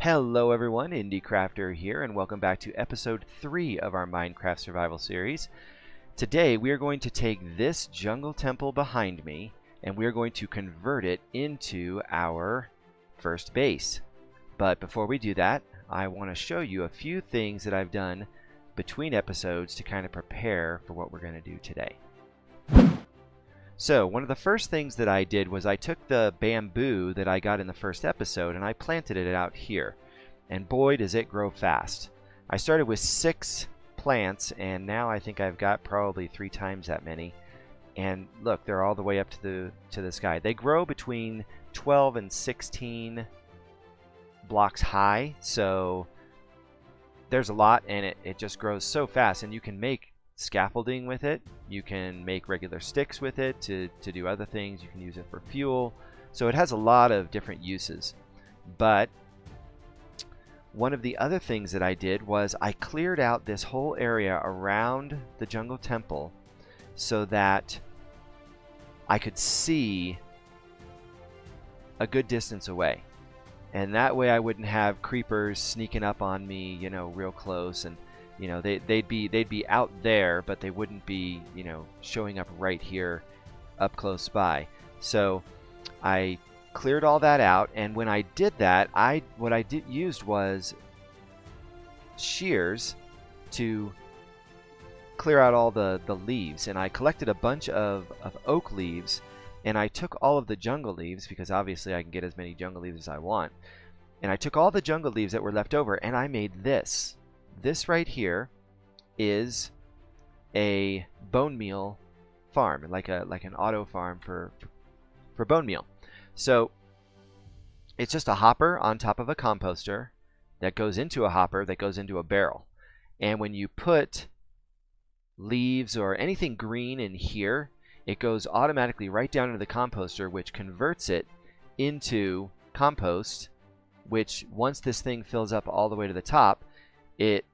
Hello everyone, Indie Crafter here, and welcome back to episode 3 of our Minecraft survival series. Today we are going to take this jungle temple behind me and we are going to convert it into our first base. But before we do that, I want to show you a few things that I've done between episodes to kind of prepare for what we're going to do today. So one of the first things that I did was I took the bamboo that I got in the first episode and I planted it out here. And boy, does it grow fast. I started with 6 plants and now I think I've got probably 3 times that many. And look, they're all the way up to the sky. They grow between 12 and 16 blocks high, so there's a lot, and it just grows so fast. And you can make scaffolding with it, you can make regular sticks with it to do other things, you can use it for fuel, so it has a lot of different uses. But one of the other things that I did was I cleared out this whole area around the jungle temple so that I could see a good distance away, and that way I wouldn't have creepers sneaking up on me, you know, real close. And you know, they'd be out there, but they wouldn't be, you know, showing up right here up close by. So I cleared all that out, and when I did that, what I used was shears to clear out all the leaves. And I collected a bunch of oak leaves, and I took all of the jungle leaves, because obviously I can get as many jungle leaves as I want. And I took all the jungle leaves that were left over, and I made this. This right here is a bone meal farm, like an auto farm for bone meal. So it's just a hopper on top of a composter that goes into a hopper that goes into a barrel. And when you put leaves or anything green in here, it goes automatically right down into the composter, which converts it into compost, which once this thing fills up all the way to the top, it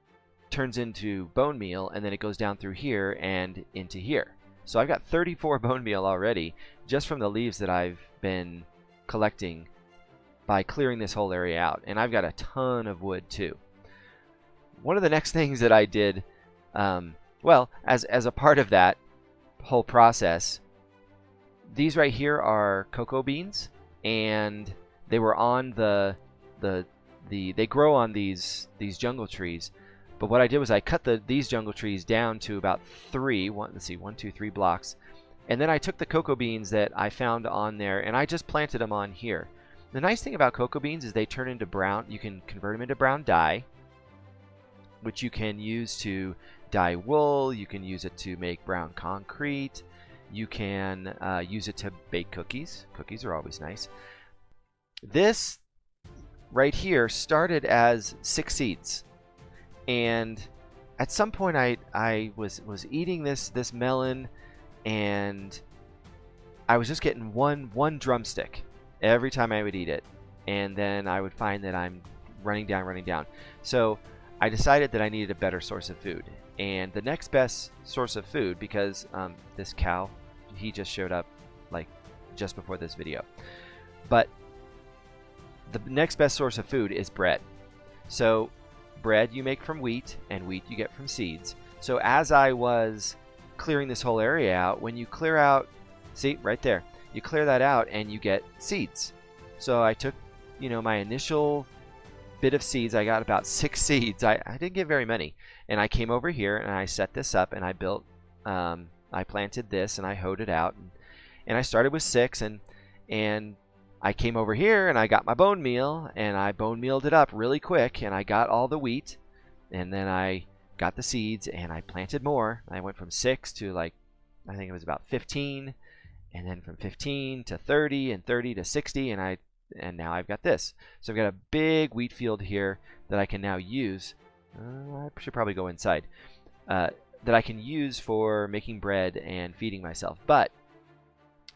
turns into bone meal, and then it goes down through here and into here. So I've got 34 bone meal already just from the leaves that I've been collecting by clearing this whole area out. And I've got a ton of wood too. One of the next things that I did, well, as a part of that whole process, these right here are cocoa beans, and they were on they grow on these jungle trees. But what I did was I cut these jungle trees down to about 1, 2, 3 blocks. And then I took the cocoa beans that I found on there and I just planted them on here. The nice thing about cocoa beans is they turn into brown. You can convert them into brown dye, which you can use to dye wool. You can use it to make brown concrete. You can use it to bake cookies. Cookies are always nice. This right here started as 6 seeds. And at some point I was eating this melon, and I was just getting one drumstick every time I would eat it, and then I would find that I'm running down. So I decided that I needed a better source of food, and the next best source of food, because this cow, he just showed up like just before this video, but the next best source of food is bread. So bread you make from wheat, and wheat you get from seeds. So as I was clearing this whole area out, when you clear out, see right there, you clear that out and you get seeds. So I took, you know, my initial bit of seeds. I got about 6 seeds. I didn't get very many. And I came over here and I set this up, and I built, I planted this and I hoed it out, and I started with 6, and I came over here and I got my bone meal, and I bone mealed it up really quick, and I got all the wheat, and then I got the seeds and I planted more. I went from 6 to, like, I think it was about 15, and then from 15 to 30, and 30 to 60, and now I've got this. So I've got a big wheat field here that I can now use. I should probably go inside. That I can use for making bread and feeding myself. But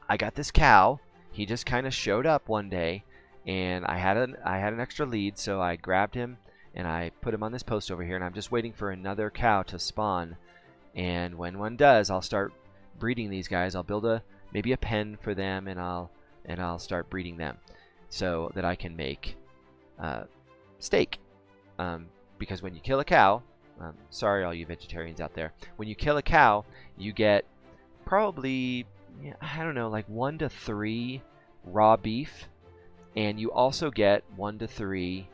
I got this cow. He just kind of showed up one day, and I had an extra lead, so I grabbed him and I put him on this post over here, and I'm just waiting for another cow to spawn. And when one does, I'll start breeding these guys. I'll build maybe a pen for them, and I'll start breeding them so that I can make steak. Because when you kill a cow, sorry all you vegetarians out there, when you kill a cow, you get probably, I don't know, like 1 to 3 raw beef, and you also get 1 to 3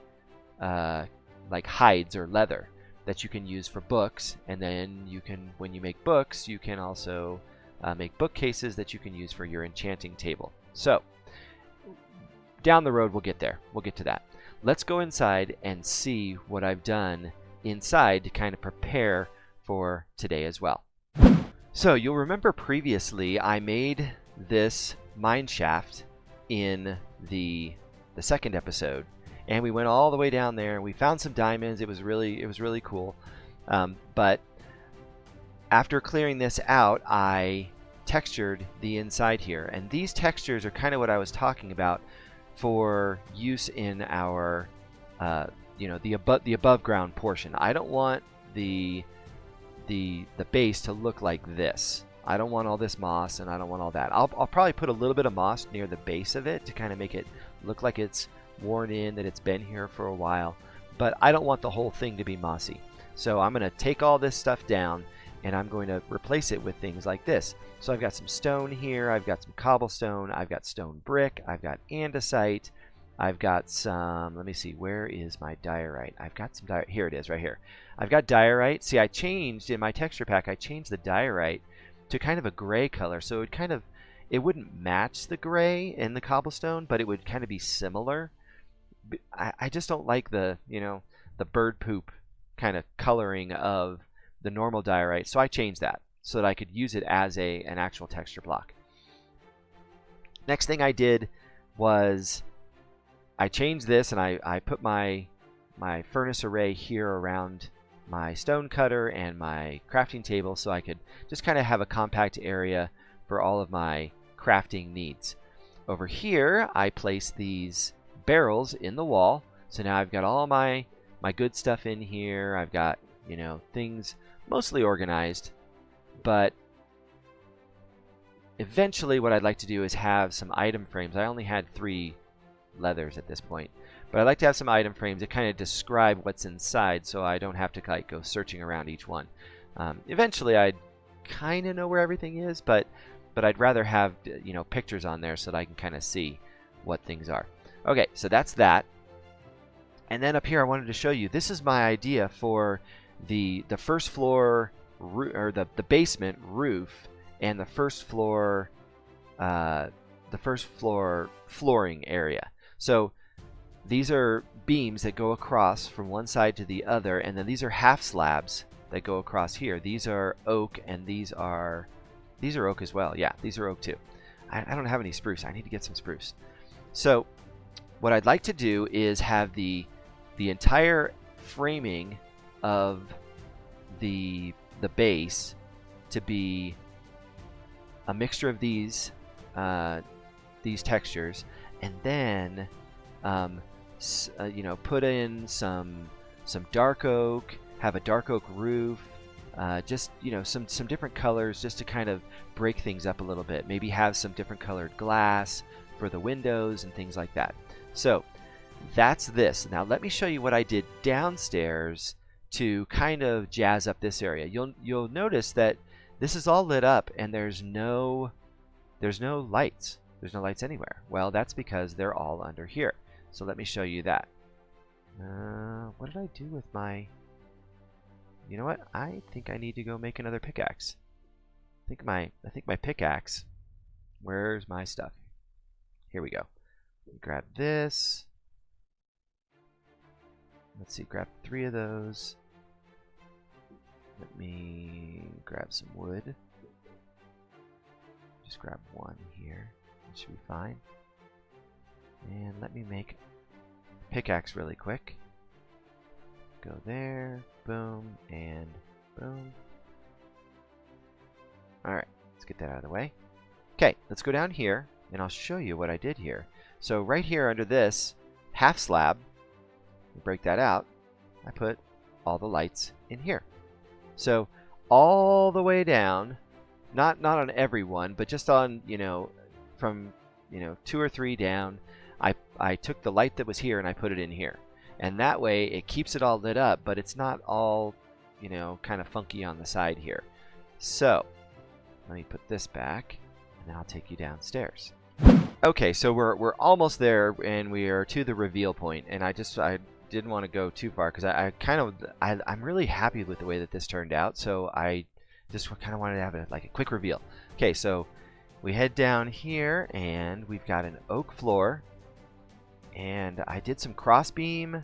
like hides or leather that you can use for books. And then you can, when you make books, you can also make bookcases that you can use for your enchanting table. So down the road we'll get there. We'll get to that. Let's go inside and see what I've done inside to kind of prepare for today as well. So you'll remember previously I made this mine shaft in the second episode, and we went all the way down there and we found some diamonds. It was really cool. But after clearing this out, I textured the inside here, and these textures are kind of what I was talking about for use in our the above ground portion. I don't want the base to look like this. I don't want all this moss, and I don't want all that. I'll probably put a little bit of moss near the base of it to kind of make it look like it's worn in, that it's been here for a while, but I don't want the whole thing to be mossy. So I'm going to take all this stuff down and I'm going to replace it with things like this. So I've got some stone here, I've got some cobblestone, I've got stone brick, I've got andesite, I've got some, let me see, where is my diorite? I've got some diorite, here it is right here. I've got diorite. See, I changed in my texture pack, I changed the diorite to kind of a gray color, so it wouldn't match the gray in the cobblestone, but it would kind of be similar. I just don't like the bird poop kind of coloring of the normal diorite, so I changed that so that I could use it as an actual texture block. Next thing I did was I changed this, and I put my furnace array here around my stone cutter and my crafting table, so I could just kind of have a compact area for all of my crafting needs. Over here I placed these barrels in the wall, so now I've got all my good stuff in here. I've got things mostly organized, but eventually what I'd like to do is have some item frames. I only had 3 leathers at this point, but I'd like to have some item frames that kind of describe what's inside, so I don't have to like go searching around each one. Eventually I'd kind of know where everything is, but I'd rather have pictures on there so that I can kind of see what things are. Okay, so that's that. And then up here I wanted to show you, this is my idea for the first floor or the basement roof and the first floor flooring area. So these are beams that go across from one side to the other, and then these are half slabs that go across here. These are oak, and these are oak as well. Yeah, these are oak too. I don't have any spruce. I need to get some spruce. So what I'd like to do is have the entire framing of the base to be a mixture of these textures, and then put in some dark oak, have a dark oak roof, just some different colors, just to kind of break things up a little bit. Maybe have some different colored glass for the windows and things like that. So that's this. Now let me show you what I did downstairs to kind of jazz up this area. You'll notice that this is all lit up and there's no lights. There's no lights anywhere. Well, that's because they're all under here. So let me show you that. What did I do with my... You know what? I think I need to go make another pickaxe. I think my pickaxe... Where's my stuff? Here we go. Grab this. Let's see, grab 3 of those. Let me grab some wood. Just grab 1 here. It should be fine. And let me make a pickaxe really quick. Go there, boom, and boom. Alright, let's get that out of the way. Okay, let's go down here, and I'll show you what I did here. So right here under this half slab, break that out, I put all the lights in here. So all the way down, not on every one, but just on, from 2 or 3 down, I took the light that was here and I put it in here. And that way it keeps it all lit up, but it's not all, you know, kind of funky on the side here. So let me put this back, and then I'll take you downstairs. Okay, so we're almost there, and we are to the reveal point, and I didn't want to go too far because I'm really happy with the way that this turned out, so I just kind of wanted to have like a quick reveal. Okay, so we head down here, and we've got an oak floor, and I did some crossbeam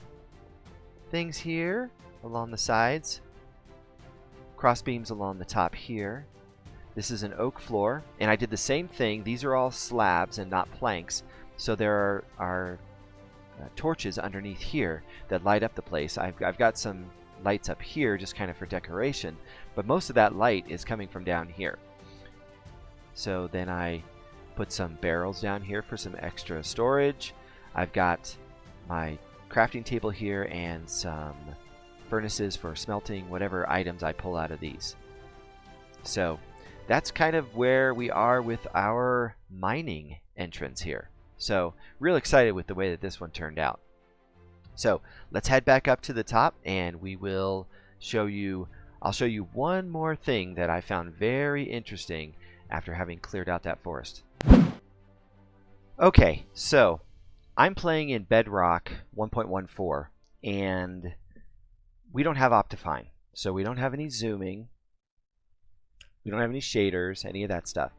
things here along the sides, crossbeams along the top here. This is an oak floor, and I did the same thing. These are all slabs and not planks, so there are torches underneath here that light up the place. I've got some lights up here just kind of for decoration, but most of that light is coming from down here. So then I put some barrels down here for some extra storage. I've got my crafting table here and some furnaces for smelting whatever items I pull out of these. So that's kind of where we are with our mining entrance here. So real excited with the way that this one turned out. So let's head back up to the top, and we will show you, I'll show you one more thing that I found very interesting after having cleared out that forest. Okay, so I'm playing in Bedrock 1.14, and we don't have Optifine, so we don't have any zooming. We don't have any shaders, any of that stuff.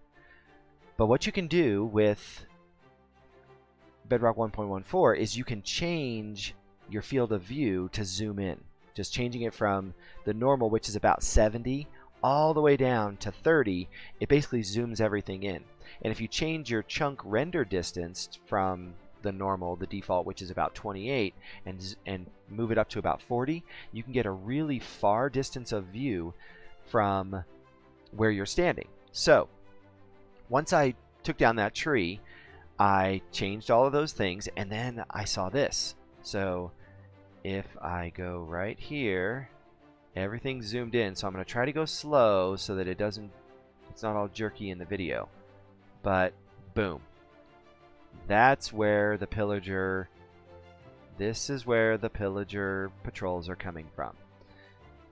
But what you can do with Bedrock 1.14 is you can change your field of view to zoom in. Just changing it from the normal, which is about 70, all the way down to 30, it basically zooms everything in. And if you change your chunk render distance from the normal, the default, which is about 28, and move it up to about 40, you can get a really far distance of view from where you're standing. So once I took down that tree, I changed all of those things, and then I saw this. So if I go right here, everything's zoomed in. So I'm going to try to go slow so that it's not all jerky in the video. But boom, that's where the pillager, this is where the pillager patrols are coming from.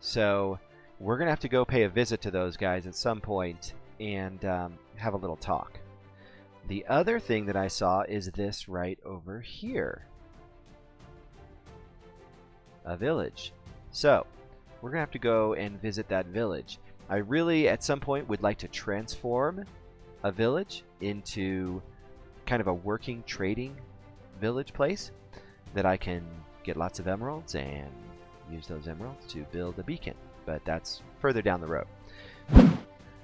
So we're going to have to go pay a visit to those guys at some point and have a little talk. The other thing that I saw is this right over here. A village. So we're going to have to go and visit that village. I really, at some point, would like to transform a village into kind of a working trading village place that I can get lots of emeralds and use those emeralds to build a beacon. But that's further down the road.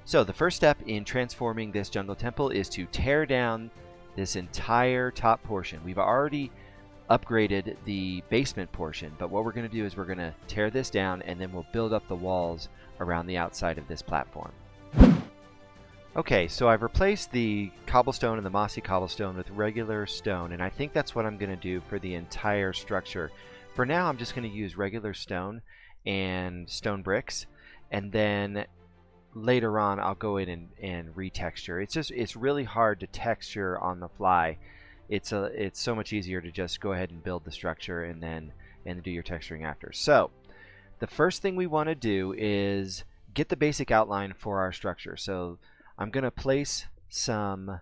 So the first step in transforming this jungle temple is to tear down this entire top portion. We've already upgraded the basement portion, but what we're going to do is we're going to tear this down, and then we'll build up the walls around the outside of this platform. Okay, so I've replaced the cobblestone and the mossy cobblestone with regular stone, and I think that's what I'm going to do for the entire structure. For now, I'm just going to use regular stone and stone bricks, and then later on I'll go in and retexture. It's really hard to texture on the fly. It's so much easier to just go ahead and build the structure and then do your texturing after. So the first thing we want to do is get the basic outline for our structure. So I'm going to place some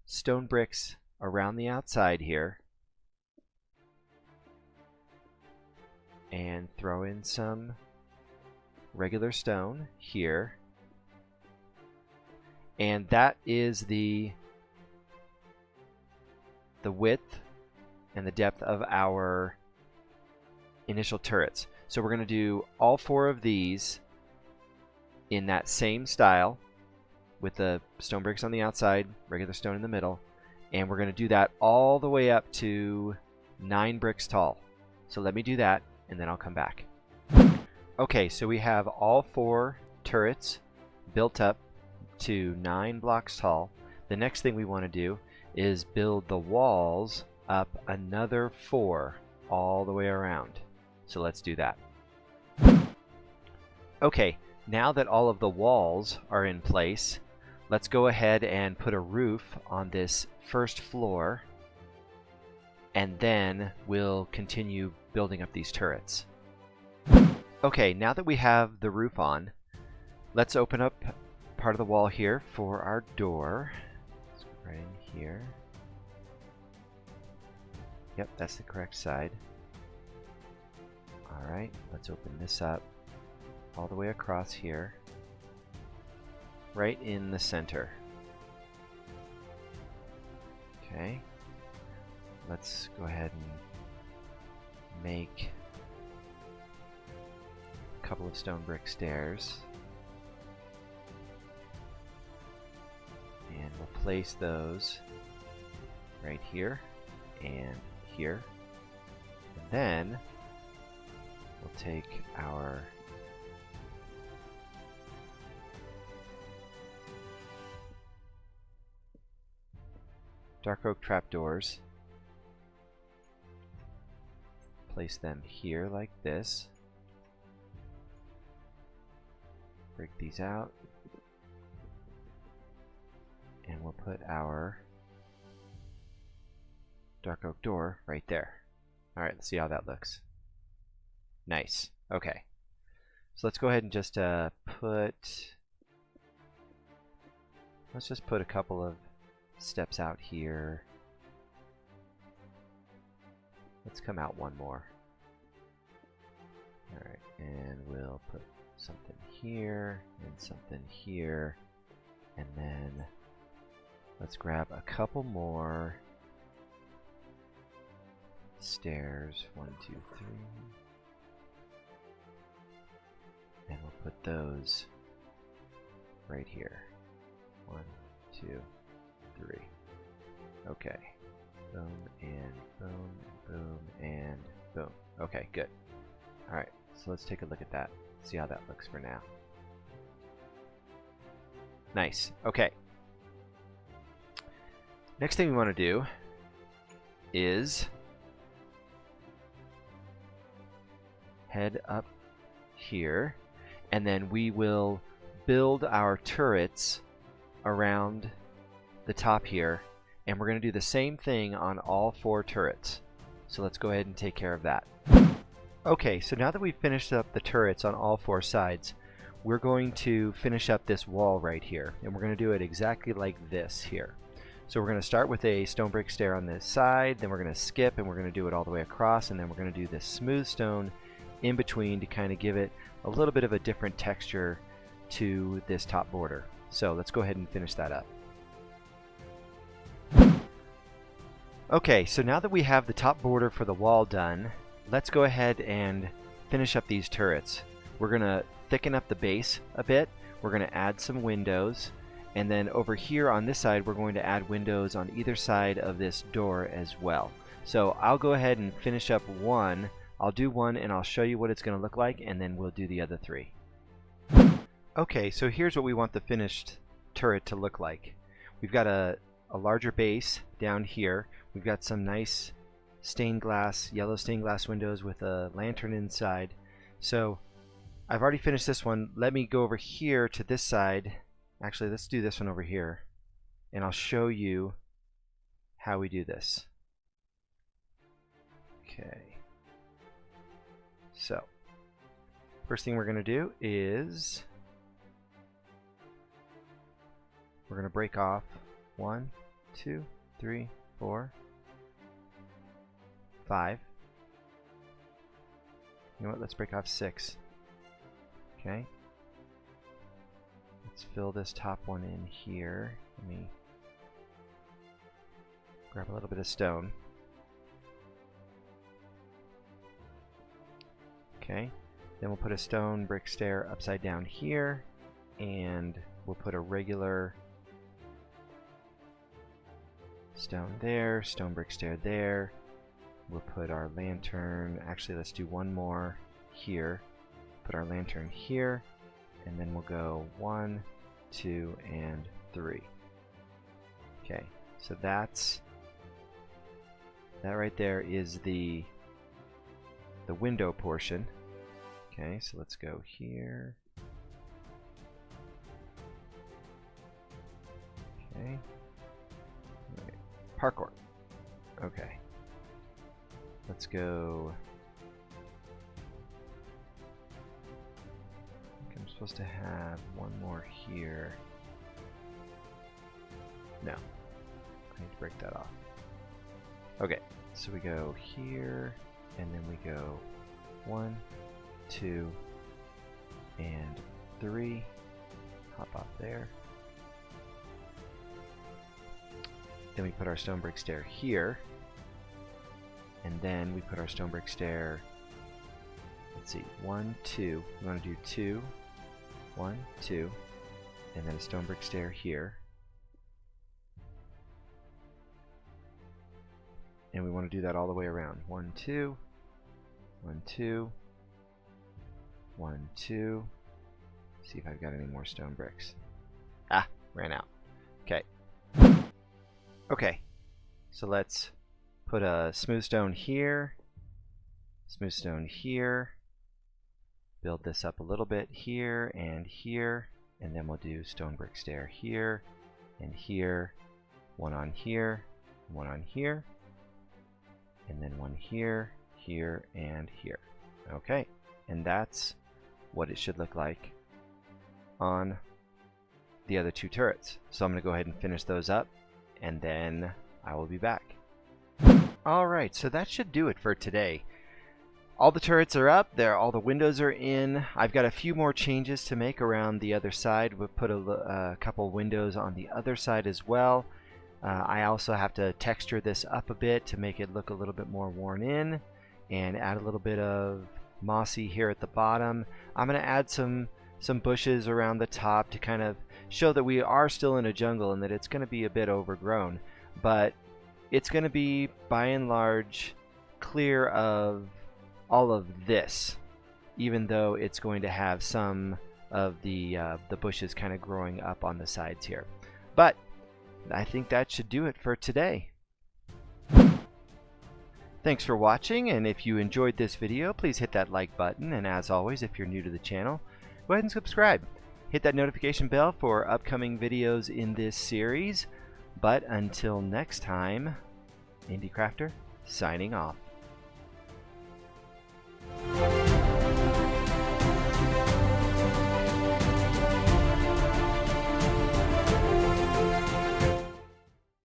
stone bricks around the outside here and throw in some regular stone here, and that is the width and the depth of our initial turrets. So we're going to do all 4 of these in that same style with the stone bricks on the outside, regular stone in the middle, and we're going to do that all the way up to 9 bricks tall. So let me do that, and then I'll come back. Okay, so we have all 4 turrets built up to 9 blocks tall. The next thing we want to do is build the walls up another 4 all the way around. So let's do that. Okay, now that all of the walls are in place, let's go ahead and put a roof on this first floor. and then we'll continue building up these turrets. Okay, now that we have the roof on, let's open up part of the wall here for our door. Let's go right in here. Yep, that's the correct side. Alright, let's open this up all the way across here, right in the center. Okay, let's go ahead and make a couple of stone brick stairs. And we'll place those right here and here. And then we'll take our dark oak trapdoors, place them here like this, break these out, and we'll put our dark oak door right there. Alright, let's see how that looks. Nice. Okay. So let's go ahead and just let's just put a couple of steps out here. Let's come out one more. Alright, and we'll put something here and something here, and then let's grab a couple more stairs. 1, 2, 3. And we'll put those right here. 1, 2, 3. Okay. Boom and boom, boom and boom. Okay, good. Alright, so let's take a look at that. See how that looks for now. Nice. Okay. Next thing we want to do is head up here, and then we will build our turrets around the top here, and we're going to do the same thing on all 4 turrets. So let's go ahead and take care of that. Okay, so now that we've finished up the turrets on all 4 sides, we're going to finish up this wall right here, and we're going to do it exactly like this here. So we're going to start with a stone brick stair on this side, then we're going to skip and we're going to do it all the way across, and then we're going to do this smooth stone in between to kind of give it a little bit of a different texture to this top border. So let's go ahead and finish that up. Okay, so now that we have the top border for the wall done, let's go ahead and finish up these turrets. We're going to thicken up the base a bit, we're going to add some windows, and then over here on this side we're going to add windows on either side of this door as well. So I'll go ahead and finish up one. I'll do one and I'll show you what it's going to look like, and then we'll do the other 3. Okay, so here's what we want the finished turret to look like. We've got a larger base down here. We've got some nice stained glass, yellow stained glass windows with a lantern inside. So I've already finished this one. Let me go over here to this side. Actually, let's do this one over here, and I'll show you how we do this. Okay. So, first thing we're going to do is we're going to break off 1, 2, 3, 4, 5. You know what? Let's break off 6. Okay. Let's fill this top one in here. Let me grab a little bit of stone. Okay. Then we'll put a stone brick stair upside down here, and we'll put a regular stone there, stone brick stair there. We'll put our lantern, actually let's do one more here. Put our lantern here, and then we'll go 1, 2, and 3. Okay, so that right there is the window portion. Okay, so let's go here. Okay. Right. Parkour. Okay. Let's go. I think I'm supposed to have one more here. No. I need to break that off. Okay, so we go here, and then we go 1, 2, and 3. Hop off there. Then we put our stone brick stair here. And then we put our stone brick stair, let's see, 1, 2. We want to do 2, 1, 2, and then a stone brick stair here. And we want to do that all the way around. 1, 2, 1, 2, 1, 2. See if I've got any more stone bricks. Ah, ran out. Okay. Okay, so let's put a smooth stone here, smooth stone here, build this up a little bit here, and then we'll do stone brick stair here, and here, one on here, one on here, and then one here, here, and here. Okay, and that's what it should look like on the other two turrets. So I'm going to go ahead and finish those up, and then I will be back. Alright, so that should do it for today. All the turrets are up, all the windows are in. I've got a few more changes to make around the other side. We'll put a couple windows on the other side as well. I also have to texture this up a bit to make it look a little bit more worn in, and add a little bit of mossy here at the bottom. I'm going to add some bushes around the top to kind of show that we are still in a jungle and that it's going to be a bit overgrown, but it's going to be by and large clear of all of this, even though it's going to have some of the bushes kind of growing up on the sides here. But I think that should do it for today. Thanks for watching, and if you enjoyed this video, please hit that like button, and as always, if you're new to the channel, go ahead and subscribe. Hit that notification bell for upcoming videos in this series. But until next time, Indie Crafter signing off.